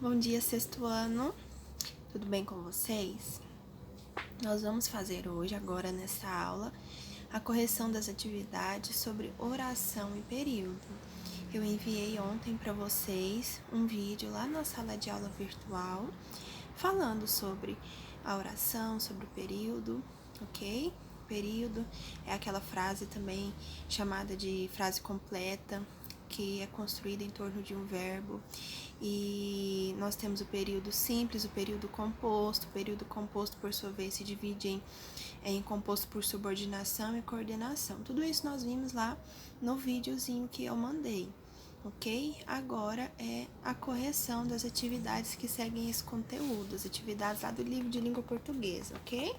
Bom dia, sexto ano. Tudo bem com vocês? Nós vamos fazer hoje, agora nessa aula, a correção das atividades sobre oração e período. Eu enviei ontem para vocês um vídeo lá na sala de aula virtual, falando sobre a oração, sobre o período, ok? Período é aquela frase também chamada de frase completa, que é construída em torno de um verbo. E nós temos o período simples, o período composto. O período composto, por sua vez, se divide em composto por subordinação e coordenação. Tudo isso nós vimos lá no videozinho que eu mandei, ok? Agora é a correção das atividades que seguem esse conteúdo, as atividades lá do livro de língua portuguesa, ok?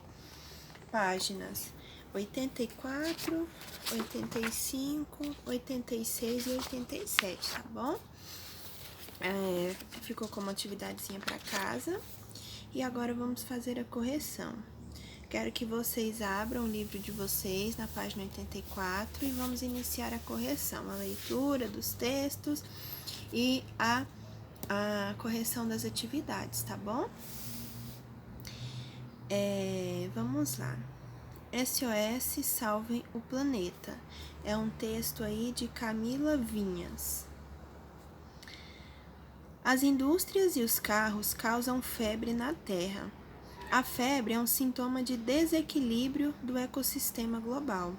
Páginas 84, 85, 86 e 87, tá bom? Ficou como atividadezinha para casa. E agora vamos fazer a correção. Quero que vocês abram o livro de vocês na página 84 e vamos iniciar a correção, a leitura dos textos e a correção das atividades, tá bom? Vamos lá. SOS Salvem o Planeta. É um texto aí de Camila Vinhas. As indústrias e os carros causam febre na Terra. A febre é um sintoma de desequilíbrio do ecossistema global.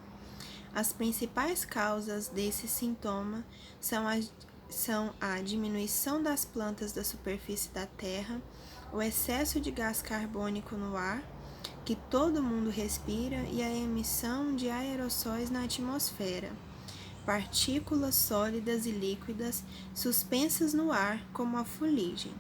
As principais causas desse sintoma são a diminuição das plantas da superfície da Terra, o excesso de gás carbônico no ar, que todo mundo respira, e a emissão de aerossóis na atmosfera, partículas sólidas e líquidas suspensas no ar, como a fuligem.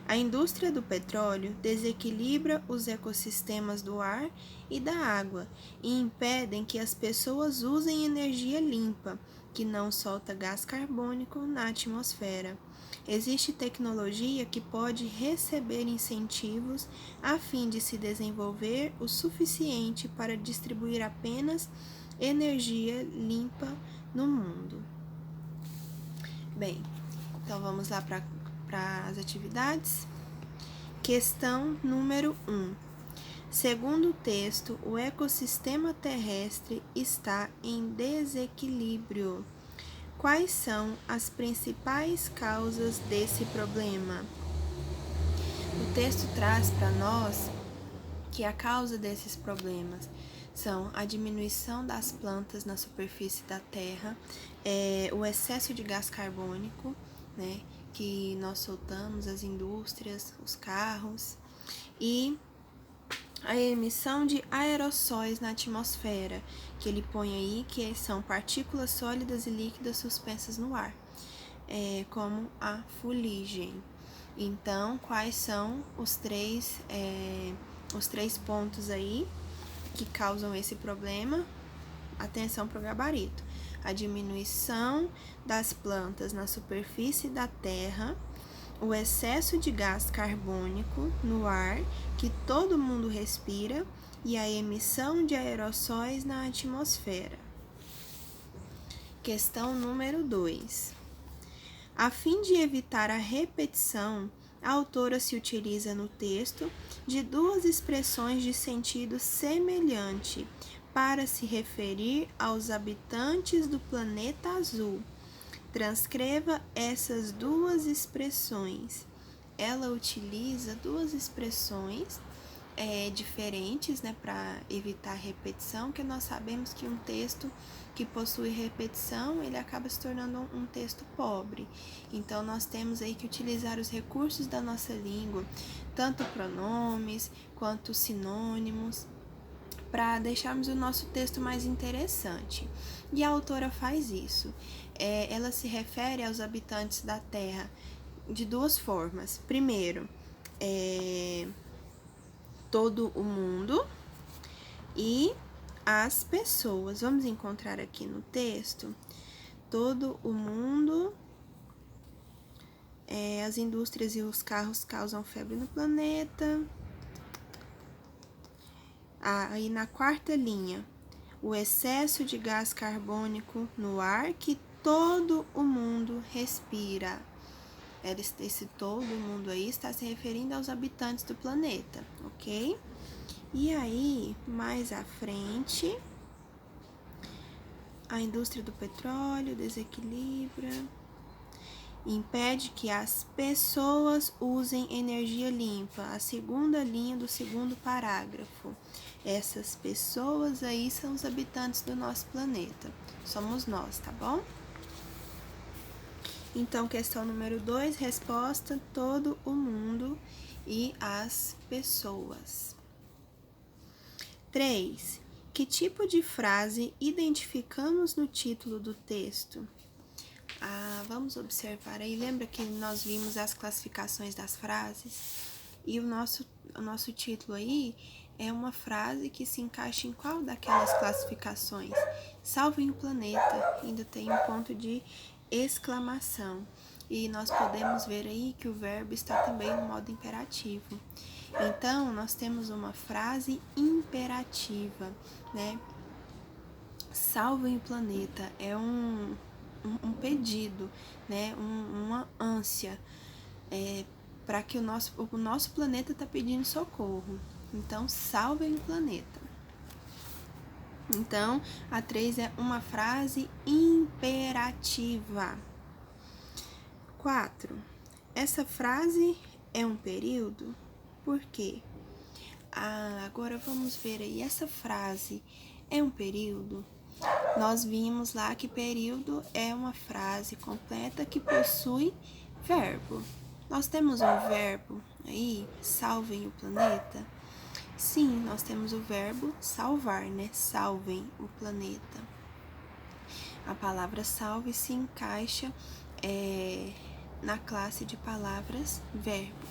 A indústria do petróleo desequilibra os ecossistemas do ar e da água e impedem que as pessoas usem energia limpa, que não solta gás carbônico na atmosfera. Existe tecnologia que pode receber incentivos a fim de se desenvolver o suficiente para distribuir apenas energia limpa no mundo. Bem, então vamos lá para as atividades. Questão número 1. Segundo o texto, o ecossistema terrestre está em desequilíbrio. Quais são as principais causas desse problema? O texto traz para nós que a causa desses problemas são a diminuição das plantas na superfície da Terra, o excesso de gás carbônico, né, que nós soltamos, as indústrias, os carros, e a emissão de aerossóis na atmosfera, que ele põe aí, que são partículas sólidas e líquidas suspensas no ar, como a fuligem. Então, quais são os três pontos aí que causam esse problema? Atenção para o gabarito. A diminuição das plantas na superfície da Terra, o excesso de gás carbônico no ar, que todo mundo respira, e a emissão de aerossóis na atmosfera. Questão número 2. A fim de evitar a repetição, a autora se utiliza no texto de duas expressões de sentido semelhante para se referir aos habitantes do planeta azul. Transcreva essas duas expressões. Ela utiliza duas expressões diferentes, né, para evitar repetição, que nós sabemos que um texto que possui repetição, ele acaba se tornando um texto pobre. Então, nós temos aí que utilizar os recursos da nossa língua, tanto pronomes quanto sinônimos, para deixarmos o nosso texto mais interessante. E a autora faz isso. Ela se refere aos habitantes da Terra de duas formas. Primeiro, todo o mundo e as pessoas. Vamos encontrar aqui no texto todo o mundo. As indústrias e os carros causam febre no planeta. Aí na quarta linha, o excesso de gás carbônico no ar que todo o mundo respira. Esse todo mundo aí está se referindo aos habitantes do planeta, ok? E aí, mais à frente, a indústria do petróleo desequilibra, impede que as pessoas usem energia limpa. A segunda linha do segundo parágrafo. Essas pessoas aí são os habitantes do nosso planeta. Somos nós, tá bom? Então, questão número 2, resposta: todo o mundo e as pessoas. 3. Que tipo de frase identificamos no título do texto? Vamos observar aí. Lembra que nós vimos as classificações das frases? E o nosso título aí é uma frase que se encaixa em qual daquelas classificações? Salvem o planeta. Ainda tem um ponto de exclamação. E nós podemos ver aí que o verbo está também no modo imperativo. Então, nós temos uma frase imperativa, né? Salvem o planeta. É um pedido, né? Uma ânsia para que o nosso planeta está pedindo socorro. Então, salvem o planeta. Então, a 3 é uma frase imperativa. 4. Essa frase é um período? Por quê? Agora vamos ver aí. Essa frase é um período? Nós vimos lá que período é uma frase completa que possui verbo. Nós temos um verbo aí, salvem o planeta? Sim, nós temos o verbo salvar, né? Salvem o planeta. A palavra salve se encaixa na classe de palavras verbos.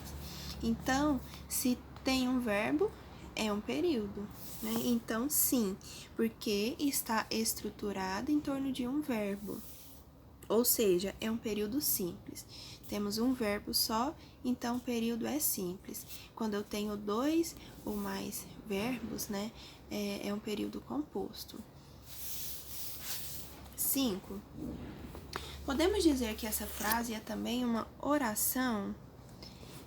Então, se tem um verbo, é um período, né? Então, sim, porque está estruturado em torno de um verbo. Ou seja, é um período simples. Temos um verbo só, então o período é simples. Quando eu tenho 2 ou mais verbos, né, é um período composto. 5. Podemos dizer que essa frase é também uma oração?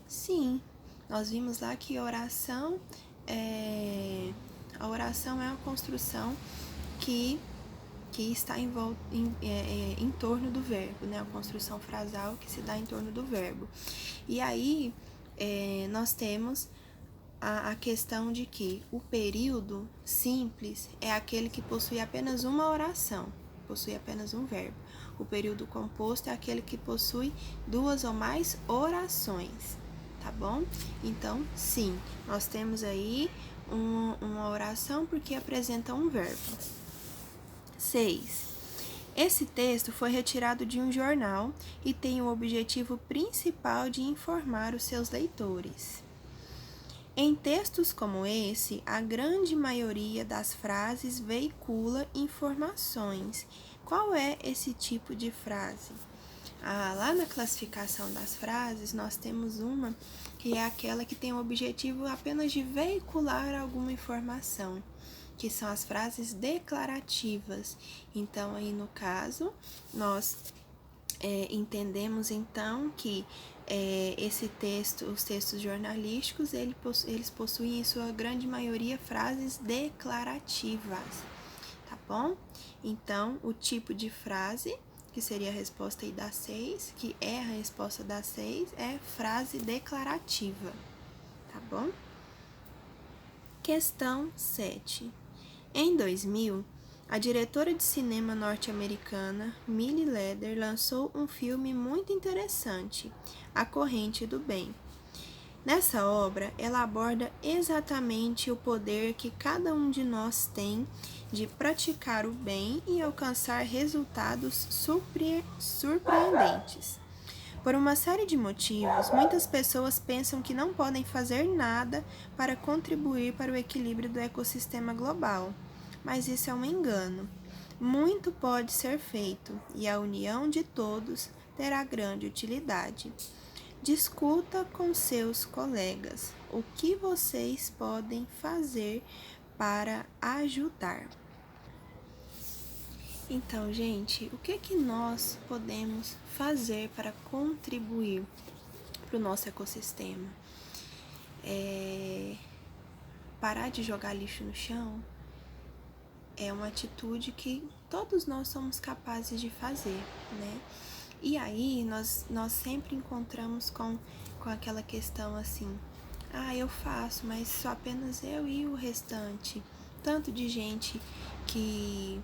Sim, nós vimos lá que a oração é uma construção que está em torno do verbo, né? A construção frasal que se dá em torno do verbo. E aí, nós temos a questão de que o período simples é aquele que possui apenas uma oração, possui apenas um verbo. O período composto é aquele que possui 2 ou mais orações, tá bom? Então, sim, nós temos aí uma oração porque apresenta um verbo. 6. Esse texto foi retirado de um jornal e tem o objetivo principal de informar os seus leitores. Em textos como esse, a grande maioria das frases veicula informações. Qual é esse tipo de frase? Lá na classificação das frases, nós temos uma que é aquela que tem o objetivo apenas de veicular alguma informação, que são as frases declarativas. Então, aí no caso, nós entendemos então que os textos jornalísticos, eles possuem em sua grande maioria frases declarativas, tá bom? Então, o tipo de frase, que seria a resposta aí da 6, que é a resposta da 6, é frase declarativa, tá bom? Questão 7. Em 2000, a diretora de cinema norte-americana Millie Leder lançou um filme muito interessante, A Corrente do Bem. Nessa obra, ela aborda exatamente o poder que cada um de nós tem de praticar o bem e alcançar resultados surpreendentes. Por uma série de motivos, muitas pessoas pensam que não podem fazer nada para contribuir para o equilíbrio do ecossistema global. Mas isso é um engano. Muito pode ser feito e a união de todos terá grande utilidade. Discuta com seus colegas o que vocês podem fazer para ajudar. Então, gente, o que que nós podemos fazer para contribuir para o nosso ecossistema? Parar de jogar lixo no chão é uma atitude que todos nós somos capazes de fazer, né? E aí nós sempre encontramos com aquela questão assim, eu faço, mas só apenas eu e o restante. Tanto de gente que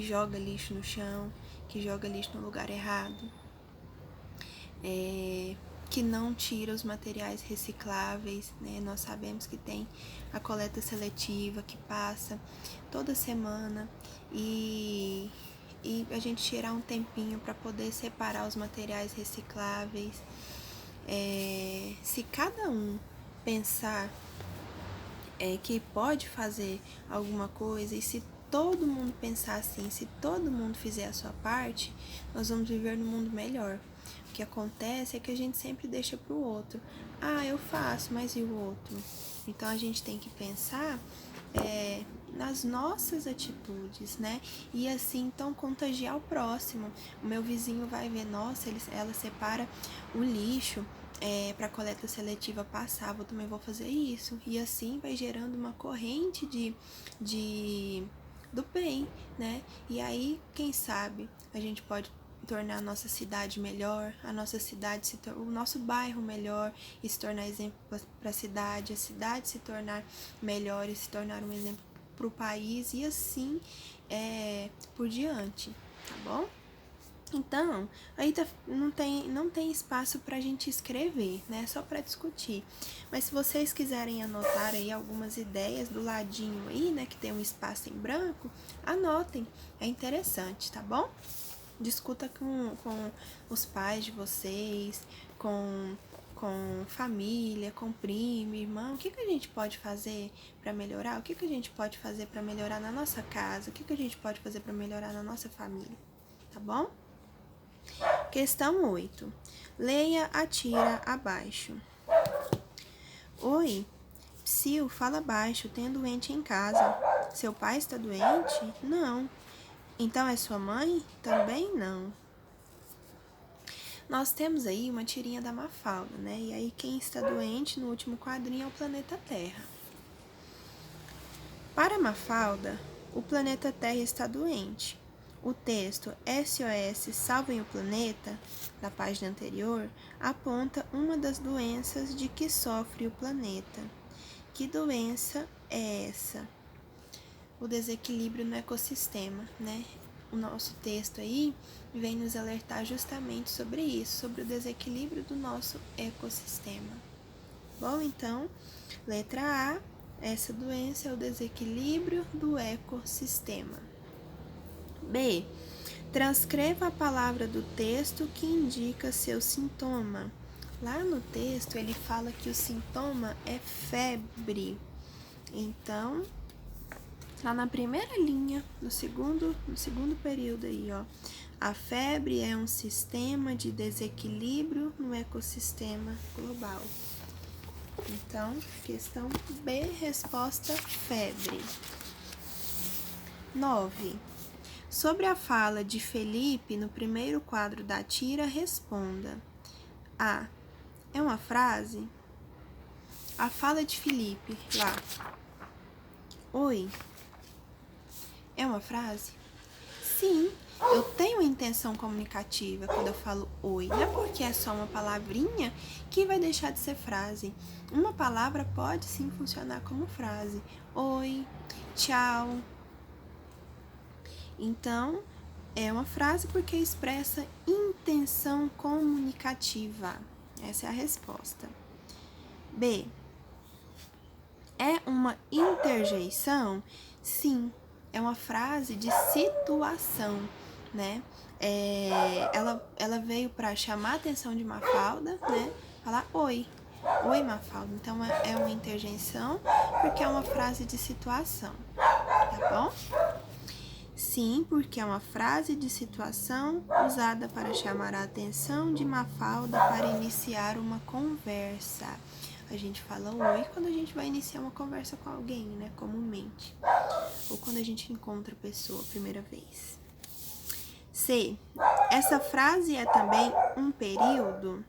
joga lixo no chão, que joga lixo no lugar errado, que não tira os materiais recicláveis, né? Nós sabemos que tem a coleta seletiva que passa toda semana e a gente tirar um tempinho para poder separar os materiais recicláveis. Se cada um pensar que pode fazer alguma coisa, e se todo mundo pensar assim, se todo mundo fizer a sua parte, nós vamos viver num mundo melhor. O que acontece é que a gente sempre deixa para o outro. Eu faço, mas e o outro? Então a gente tem que pensar nas nossas atitudes, né? E assim, então, contagiar o próximo. O meu vizinho vai ver, nossa, ela separa o lixo para coleta seletiva passar, eu também vou fazer isso. E assim vai gerando uma corrente do bem, né? E aí, quem sabe, a gente pode tornar a nossa cidade melhor, a o nosso bairro melhor e se tornar exemplo para a cidade se tornar melhor e se tornar um exemplo para o país e assim por diante, tá bom? Então, aí não tem espaço para a gente escrever, né? Só para discutir. Mas se vocês quiserem anotar aí algumas ideias do ladinho aí, né? Que tem um espaço em branco, anotem. É interessante, tá bom? Discuta com os pais de vocês, com família, com primo, irmão. O que a gente pode fazer para melhorar? O que a gente pode fazer para melhorar na nossa casa? O que a gente pode fazer para melhorar na nossa família? Tá bom? Questão 8. Leia a tira abaixo. Oi, Psyu, fala baixo, tem um doente em casa. Seu pai está doente? Não. Então é sua mãe? Também não. Nós temos aí uma tirinha da Mafalda, né? E aí quem está doente no último quadrinho é o planeta Terra. Para Mafalda, o planeta Terra está doente. O texto SOS Salvem o Planeta, da página anterior, aponta uma das doenças de que sofre o planeta. Que doença é essa? O desequilíbrio no ecossistema, né? O nosso texto aí vem nos alertar justamente sobre isso, sobre o desequilíbrio do nosso ecossistema. Bom, então, letra A, essa doença é o desequilíbrio do ecossistema. B, transcreva a palavra do texto que indica seu sintoma. Lá no texto ele fala que o sintoma é febre. Então, lá na primeira linha, no segundo período aí, ó. A febre é um sistema de desequilíbrio no ecossistema global. Então, questão B, resposta febre. 9. Sobre a fala de Felipe no primeiro quadro da tira, responda. A. É uma frase? A fala de Felipe, lá. Oi. É uma frase? Sim, eu tenho uma intenção comunicativa quando eu falo oi. Não é porque é só uma palavrinha que vai deixar de ser frase. Uma palavra pode sim funcionar como frase. Oi, tchau. Então, é uma frase porque expressa intenção comunicativa. Essa é a resposta. B. É uma interjeição? Sim, é uma frase de situação, né? Ela veio para chamar a atenção de Mafalda, né? Falar oi, oi Mafalda. Então é uma interjeição porque é uma frase de situação, tá bom? Sim, porque é uma frase de situação usada para chamar a atenção de Mafalda para iniciar uma conversa. A gente fala oi quando a gente vai iniciar uma conversa com alguém, né, comumente. Ou quando a gente encontra a pessoa a primeira vez. C. Essa frase é também um período?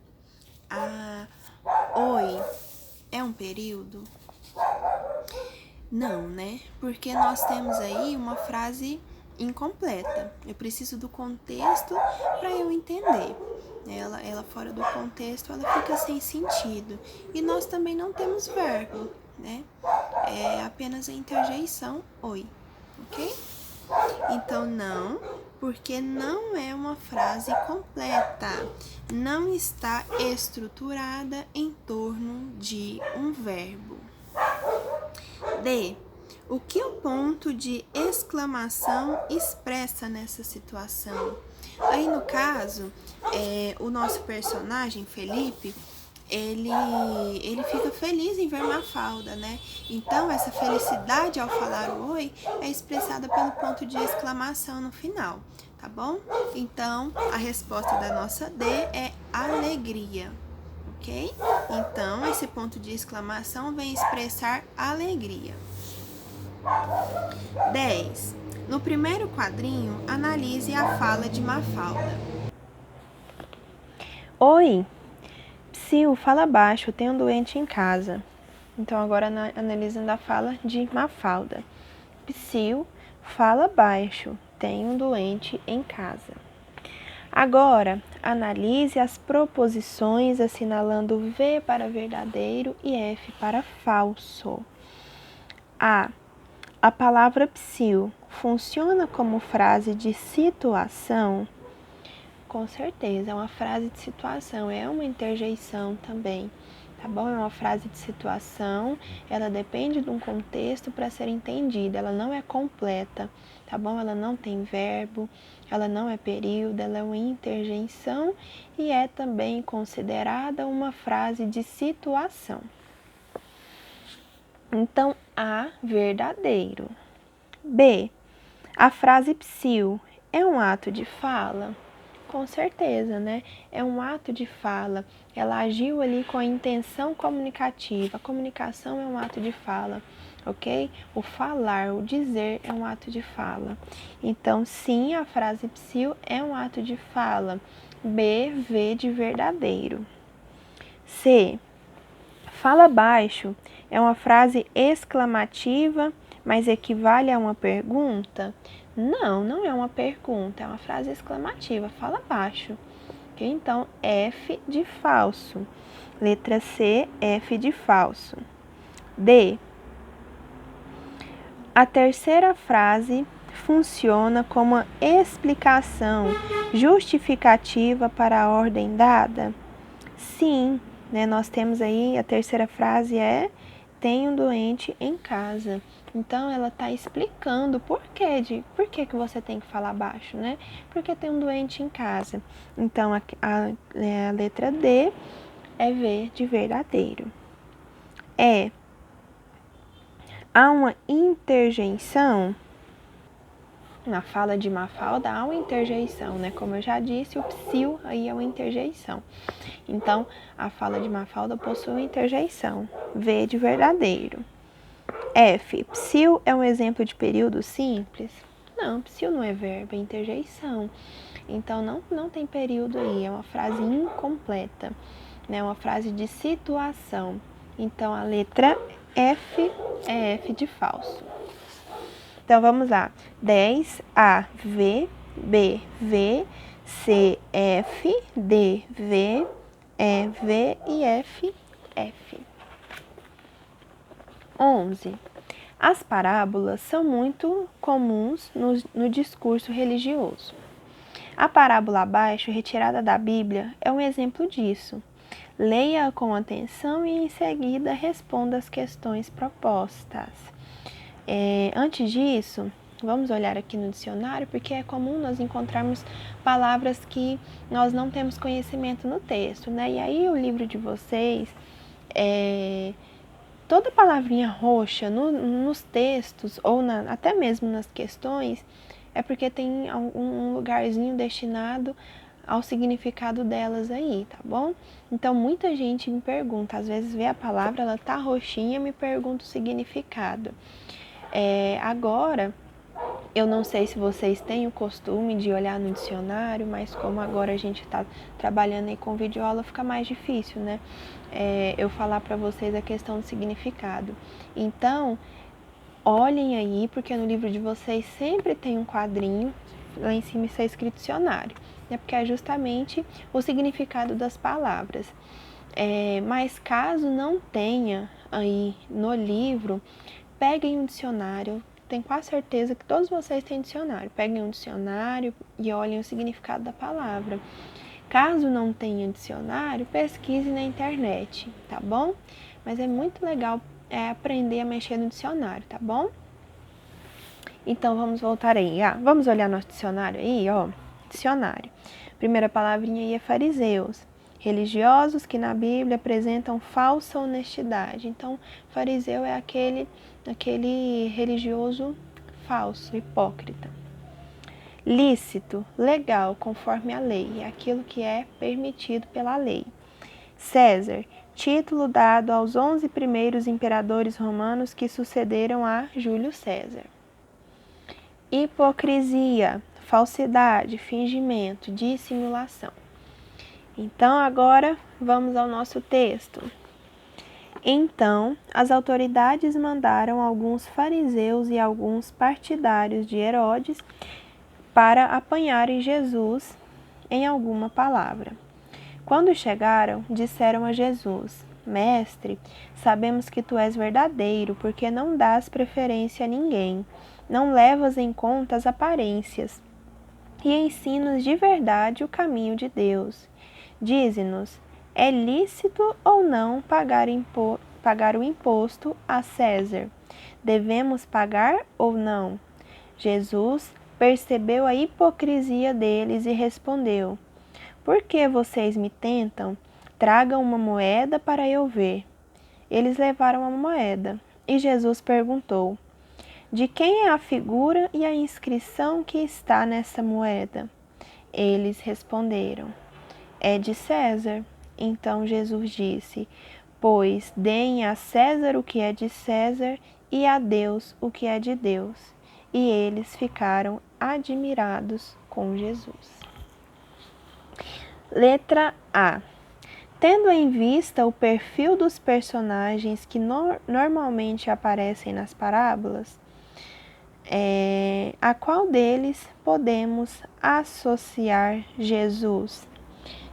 Oi é um período? Não, né? Porque nós temos aí uma frase incompleta. Eu preciso do contexto para eu entender. Ela fora do contexto, ela fica sem sentido. E nós também não temos verbo, né? É apenas a interjeição oi, ok? Então, não, porque não é uma frase completa. Não está estruturada em torno de um verbo. D. O que o ponto de exclamação expressa nessa situação? Aí, no caso, o nosso personagem, Felipe, ele fica feliz em ver Mafalda, né? Então, essa felicidade ao falar o oi é expressada pelo ponto de exclamação no final, tá bom? Então, a resposta da nossa D é alegria, ok? Então, esse ponto de exclamação vem expressar alegria. 10. No primeiro quadrinho, analise a fala de Mafalda. Oi, Psyu, fala baixo, tem um doente em casa. Então, agora analisando a fala de Mafalda. Psyu, fala baixo, tem um doente em casa. Agora, analise as proposições assinalando V para verdadeiro e F para falso. A palavra Psyu funciona como frase de situação? Com certeza, é uma frase de situação, é uma interjeição também, tá bom? É uma frase de situação, ela depende de um contexto para ser entendida, ela não é completa, tá bom? Ela não tem verbo, ela não é período, ela é uma interjeição e é também considerada uma frase de situação. Então, A, verdadeiro. B, a frase Psyu é um ato de fala? Com certeza, né? É um ato de fala. Ela agiu ali com a intenção comunicativa. A comunicação é um ato de fala, ok? O falar, o dizer é um ato de fala. Então, sim, a frase Psyu é um ato de fala. B, V de verdadeiro. C, fala baixo é uma frase exclamativa, mas equivale a uma pergunta? Não, não é uma pergunta, é uma frase exclamativa, fala baixo. Okay? Então, F de falso. Letra C, F de falso. D. A terceira frase funciona como uma explicação justificativa para a ordem dada? Sim, né? Nós temos aí, a terceira frase é tem um doente em casa. Então, ela está explicando por que você tem que falar baixo, né? Porque tem um doente em casa. Então, a letra D é V de verdadeiro. Há uma interjeição? Na fala de Mafalda há uma interjeição, né? Como eu já disse, o Psyu aí é uma interjeição. Então, a fala de Mafalda possui uma interjeição. V de verdadeiro. F. Psyu é um exemplo de período simples? Não, Psyu não é verbo, é interjeição. Então, não tem período aí, é uma frase incompleta, né? Uma frase de situação. Então, a letra F é F de falso. Então, vamos lá. 10, A, V, B, V, C, F, D, V, E, V e F, F. 11. As parábolas são muito comuns no discurso religioso. A parábola abaixo, retirada da Bíblia, é um exemplo disso. Leia-a com atenção e, em seguida, responda as questões propostas. Antes disso, vamos olhar aqui no dicionário, porque é comum nós encontrarmos palavras que nós não temos conhecimento no texto, né? E aí o livro de vocês, toda palavrinha roxa nos textos, ou até mesmo nas questões, é porque tem um lugarzinho destinado ao significado delas aí, tá bom? Então, muita gente me pergunta, às vezes vê a palavra, ela tá roxinha, me pergunta o significado. Agora, Eu não sei se vocês têm o costume de olhar no dicionário, mas como agora a gente está trabalhando aí com videoaula, fica mais difícil, né? Eu falar para vocês a questão do significado. Então, olhem aí, porque no livro de vocês sempre tem um quadrinho, lá em cima está escrito dicionário, né? Porque é justamente o significado das palavras. Mas caso não tenha aí no livro, peguem um dicionário. Tenho quase certeza que todos vocês têm dicionário. Peguem um dicionário e olhem o significado da palavra. Caso não tenha dicionário, pesquise na internet, tá bom? Mas é muito legal aprender a mexer no dicionário, tá bom? Então vamos voltar aí. Vamos olhar nosso dicionário aí, ó. Dicionário. Primeira palavrinha aí é fariseus. Religiosos que na Bíblia apresentam falsa honestidade. Então, fariseu é aquele religioso falso, hipócrita. Lícito, legal, conforme a lei, é aquilo que é permitido pela lei. César, título dado aos 11 primeiros imperadores romanos que sucederam a Júlio César. Hipocrisia, falsidade, fingimento, dissimulação. Então, agora vamos ao nosso texto. Então, as autoridades mandaram alguns fariseus e alguns partidários de Herodes para apanharem Jesus em alguma palavra. Quando chegaram, disseram a Jesus: Mestre, sabemos que tu és verdadeiro, porque não dás preferência a ninguém, não levas em conta as aparências e ensinas de verdade o caminho de Deus. Dize-nos, é lícito ou não pagar o imposto a César? Devemos pagar ou não? Jesus percebeu a hipocrisia deles e respondeu: Por que vocês me tentam? Tragam uma moeda para eu ver. Eles levaram a moeda. E Jesus perguntou: De quem é a figura e a inscrição que está nessa moeda? Eles responderam: É de César. Então Jesus disse: Pois deem a César o que é de César e a Deus o que é de Deus. E eles ficaram admirados com Jesus. Letra A. Tendo em vista o perfil dos personagens que normalmente aparecem nas parábolas, a qual deles podemos associar Jesus?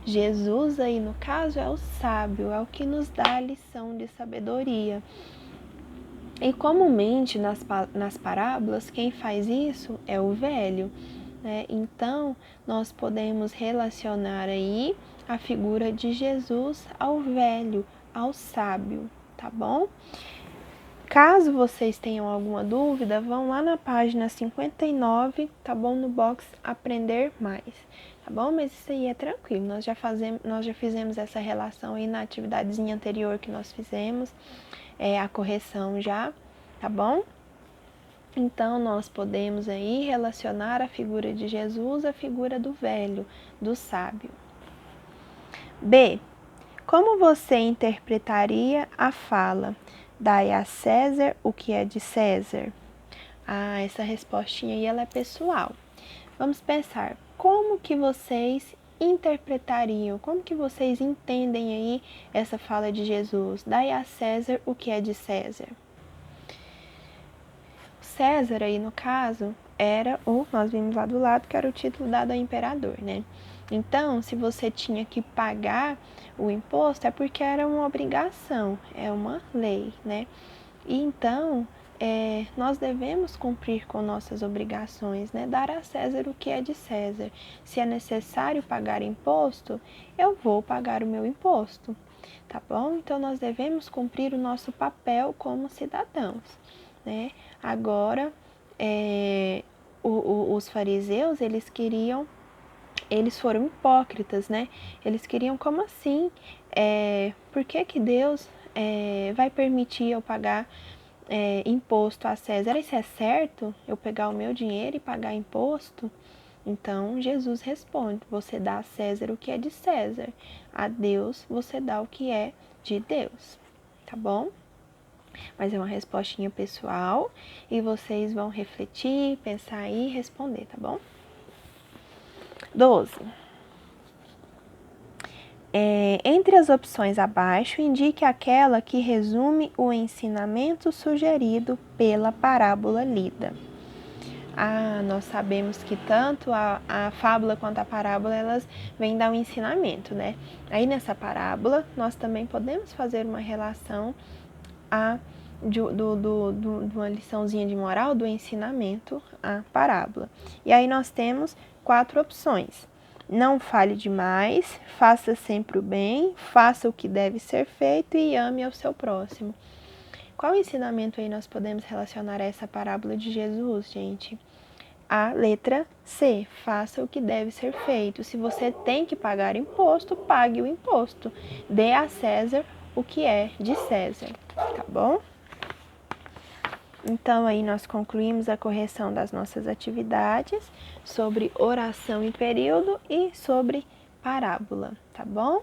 Jesus aí no caso é o sábio, é o que nos dá a lição de sabedoria. E comumente nas parábolas quem faz isso é o velho, né? Então nós podemos relacionar aí a figura de Jesus ao velho, ao sábio, tá bom? Caso vocês tenham alguma dúvida, vão lá na página 59, tá bom? No box Aprender Mais, tá bom? Mas isso aí é tranquilo, nós já fizemos essa relação aí na atividadezinha anterior que nós fizemos, a correção já, tá bom? Então, nós podemos aí relacionar a figura de Jesus à figura do velho, do sábio. B. Como você interpretaria a fala? Dai a César o que é de César. Essa respostinha aí ela é pessoal. Vamos pensar, como que vocês interpretariam, como que vocês entendem aí essa fala de Jesus? Dai a César o que é de César. César aí no caso era nós vimos lá do lado que era o título dado ao imperador, né? Então, se você tinha que pagar o imposto é porque era uma obrigação, é uma lei, né? E então, nós devemos cumprir com nossas obrigações, né? Dar a César o que é de César. Se é necessário pagar imposto, eu vou pagar o meu imposto, tá bom? Então, nós devemos cumprir o nosso papel como cidadãos, né? Agora, os fariseus, eles foram hipócritas, né? Eles queriam, como assim? Por que Deus vai permitir eu pagar imposto a César? Isso é certo? Eu pegar o meu dinheiro e pagar imposto? Então, Jesus responde, você dá a César o que é de César, a Deus você dá o que é de Deus, tá bom? Mas é uma respostinha pessoal e vocês vão refletir, pensar e responder, tá bom? 12. Entre as opções abaixo, indique aquela que resume o ensinamento sugerido pela parábola lida. Nós sabemos que tanto a fábula quanto a parábola, elas vêm dar um ensinamento, né? Aí nessa parábola, nós também podemos fazer uma relação de uma liçãozinha de moral do ensinamento à parábola. E aí nós temos 4 opções. Não fale demais, faça sempre o bem, faça o que deve ser feito e ame ao seu próximo. Qual ensinamento aí nós podemos relacionar a essa parábola de Jesus, gente? A letra C, faça o que deve ser feito. Se você tem que pagar imposto, pague o imposto. Dê a César o que é de César, tá bom? Então, aí nós concluímos a correção das nossas atividades sobre oração em período e sobre parábola, tá bom?